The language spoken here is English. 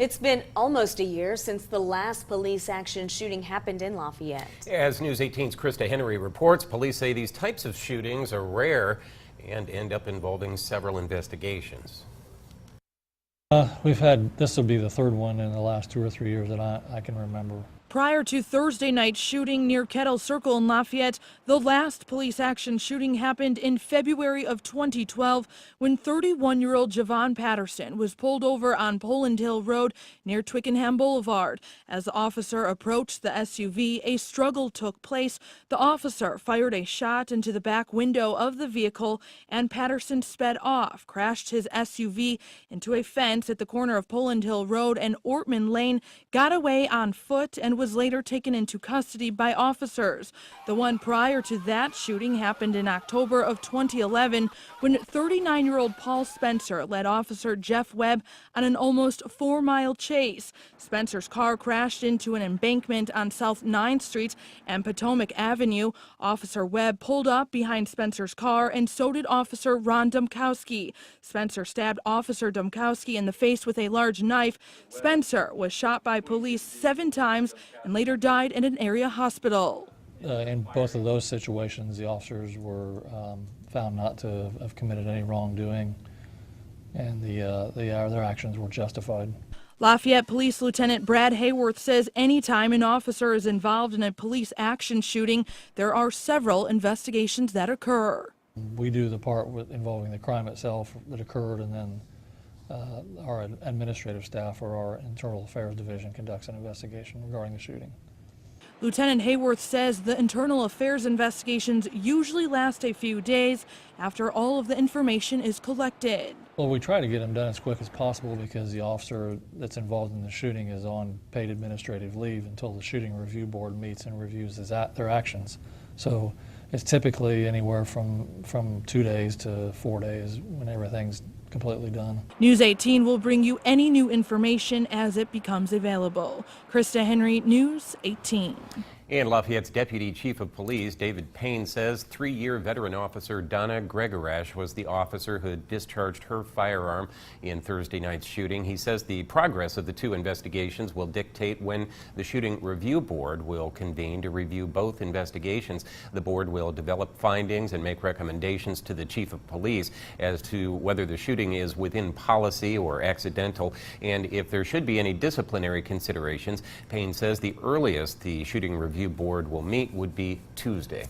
It's been almost a year since the last police action shooting happened in Lafayette. As News 18's Krista Henry reports, police say these types of shootings are rare and end up involving several investigations. This will be the third one in the last 2 or 3 years that I can remember. Prior to Thursday night's shooting near Kettle Circle in Lafayette, the last police action shooting happened in February of 2012 when 31-year-old Javon Patterson was pulled over on Poland Hill Road near Twickenham Boulevard. As the officer approached the SUV, a struggle took place. The officer fired a shot into the back window of the vehicle, and Patterson sped off, crashed his SUV into a fence at the corner of Poland Hill Road and Ortman Lane, got away on foot, and was later taken into custody by officers. The one prior to that shooting happened in October of 2011 when 39-year-old Paul Spencer led Officer Jeff Webb on an almost 4-mile chase. Spencer's car crashed into an embankment on South 9th Street and Potomac Avenue. Officer Webb pulled up behind Spencer's car, and so did Officer Ron Domkowski. Spencer stabbed Officer Domkowski in the face with a large knife. Spencer was shot by police 7 times and later died in an area hospital. In both of those situations, the officers were found not to have committed any wrongdoing, and their actions were justified. Lafayette Police Lieutenant Brad Hayworth says anytime an officer is involved in a police action shooting, there are several investigations that occur. We do the part involving the crime itself that occurred, and then our administrative staff or our internal affairs division conducts an investigation regarding the shooting. Lieutenant Hayworth says the internal affairs investigations usually last a few days after all of the information is collected. Well, we try to get them done as quick as possible because the officer that's involved in the shooting is on paid administrative leave until the shooting review board meets and reviews their actions. So it's typically anywhere from 2 days to 4 days when everything's completely done. News 18 will bring you any new information as it becomes available. Krista Henry, News 18. And Lafayette's Deputy Chief of Police, David Payne, says 3-year veteran officer Donna Gregorash was the officer who discharged her firearm in Thursday night's shooting. He says the progress of the 2 investigations will dictate when the Shooting Review Board will convene to review both investigations. The board will develop findings and make recommendations to the Chief of Police as to whether the shooting is within policy or accidental, and if there should be any disciplinary considerations. Payne says the earliest the Shooting Review Board will meet would be Tuesday.